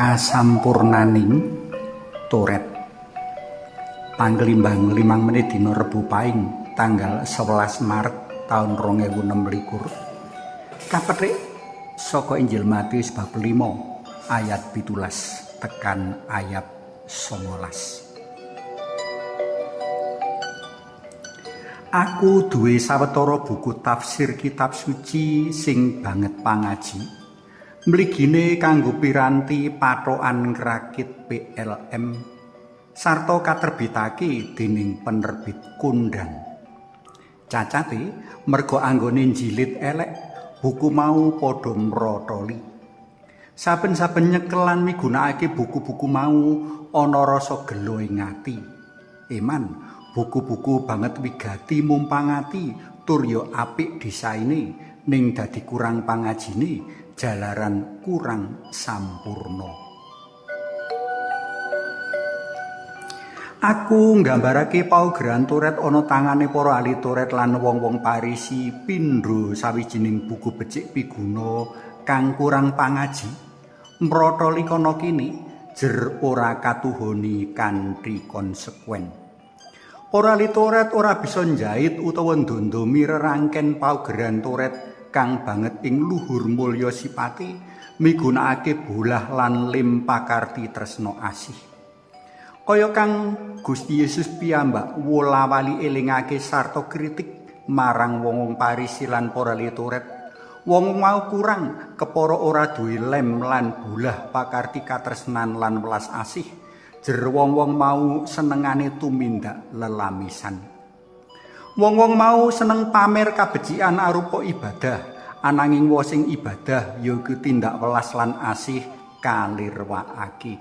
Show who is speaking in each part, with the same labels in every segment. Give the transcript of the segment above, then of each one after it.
Speaker 1: Kasampurnaning Toret Panglimbang 5 menit dina Rebu Pahing tanggal 11 Maret tahun 2026 kapethik saka Injil Matius bab 5 ayat 17 tekan ayat 19. Aku duwe sawetara buku tafsir kitab suci sing banget pangaji. Mligine kanggo piranti pathokan ngrakit PLM sarta katerbitake dening penerbit Kondang. Cacate merga anggone jilid elek, buku mau padha mrotoli. Saben-saben nyekelan migunakake buku-buku mau ana rasa gelo ing ati. Eman buku-buku banget wigati mumpangati tur ya apik desaine ning dadi kurang pangajine jalaran kurang sampurna. Aku nggambarake paugeran Toret ana tangane para ahli Toret lan wong-wong Parisi pindho sawijining buku becik piguna kang kurang pangaji. Mrotoli kana kene jer ora katuhoni kanthi konsekuen. Para ahli Toret ora bisa njait utawa ndondomi rerangken paugeran Toret kang banget ing luhur mulya sipate migunakake bolah lan lim pakarti tresna asih. Kaya kang Gusti Yesus piyambak wola-wali elingake sarta kritik marang wong-wong Parisi lan para ahli Toret. Wong mau kurang kepara ora duwe lem lan bolah pakarti katresnan lan welas asih. Jer wong-wong mau senengane tumindak lelamisan. Wong-wong mau seneng pamer kabecikan arupa ibadah, ananging wong sing ibadah ya iku tindak welas lan asih kalirwakake.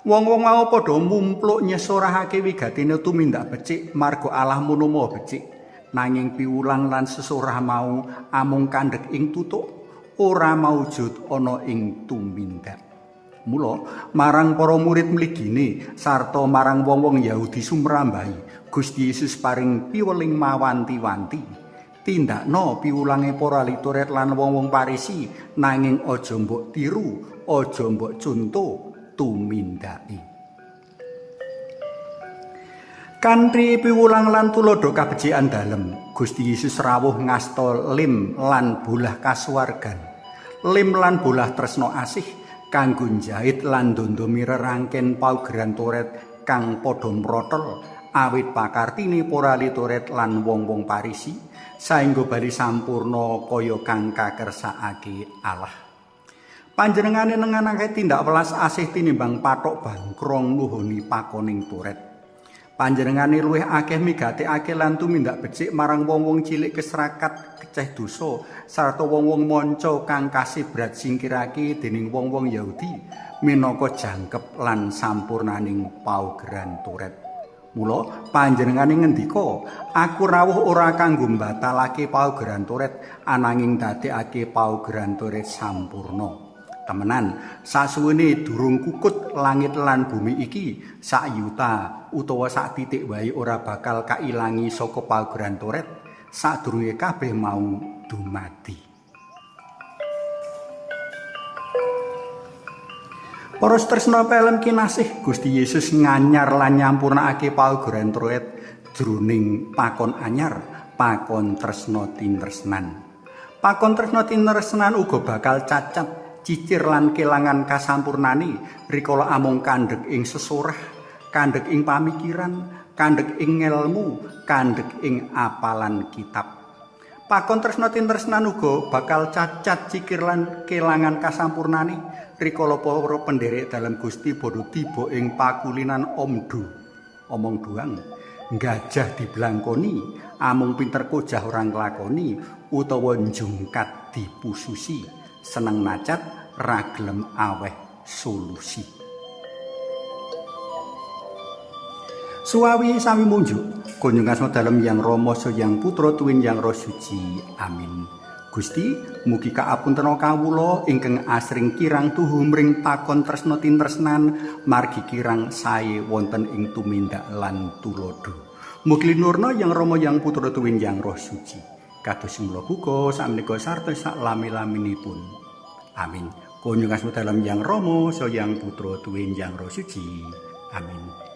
Speaker 1: Wong-wong mau padha mumpluk nyesorahake wigatine tumindak becik marga Allah mono becik, nanging piwulang lan sesorah mau amung kandhek ing tutuk, ora maujud ana ing tumindak. Mula marang para murid mligine sarta marang wong-wong Yahudi sumrambahi Gusti Yesus paring piweling mawanti-wanti. Tindakno piwulange para ahli Toret lan wong-wong Parisi nanging aja mbok tiru, aja mbok conto tumindaki. Kanthi piwulang lan tulodo kabecikan dalem, Gusti Yesus rawuh ngasta lim lan bolah kasuwargan. Lim lan bolah tresna asih kanggo njait lan ndondomi rerangken paugeran Toret kang padha mrotol awit pakartine para ahli Toret lan wong-wong Parisi saengga bali sampurna kaya kang kakersakake Allah. Panjenengane nenganake tindak welas asih tinimbang pathok bangkrong nuhuni pakoning Toret. Panjenengane luwih akeh migatekake lan tumindak becik marang wong-wong cilik keserakat keceh dosa sarta wong-wong manca kang kasibrat singkirake dening wong-wong Yahudi minangka jangkep lan sampurnaning paugeran Toret. Mula panjenengane ngendika, aku rawuh ora kanggo mbatalake paugeran Toret ananging dadekake paugeran Toret sampurna. Temenan, sasuwene durung kukut langit lan bumi iki, sak yuta utawa sak titik wae ora bakal kailangi saka paugeran Toret, sadurunge kabeh mau dumadi. Para tresna pelem kinasih, Gusti Yesus nganyar lan nyampurnakake paugeran Toret jroning pakon anyar, pakon tresna tinresnan. Pakon tresna tinresnan uga bakal cacat cicir lan kelangan kasampurnane rikala amung kandhek ing sesorah, kandhek ing pamikiran, kandhek ing ngelmu, kandhek ing apalan kitab. Pakon tresna tinresnan uga bakal cacat cicir lan kelangan kasampurnane rikala para penderek dalam Gusti padha tiba ing pakulinan omdu. Omong duang, gajah diblangkoni, amung pinter kojah ora nglakoni utawa njungkat dipususi. Seneng nacat raglem aweh solusi. Suwawi sami munjuk kunjung asma dalem Yang Rama Yang Putra Tuwin Yang Roh Suci. Amin. Gusti, mugi kaapunten kawula ingkang asring kirang tuhumring pakon tresna tinresnan margi kirang sae wonten ing tumindak lan tulodo. Mugi linurna Yang Rama Yang Putra Tuwin Yang Roh Suci. Kados mula buka sakmenika sarta sak lami-laminipun. Amin. Konyang kasmu dalam Yang Rama, Sang Yang Putra, Tuwin Yang Roh Suci. Amin.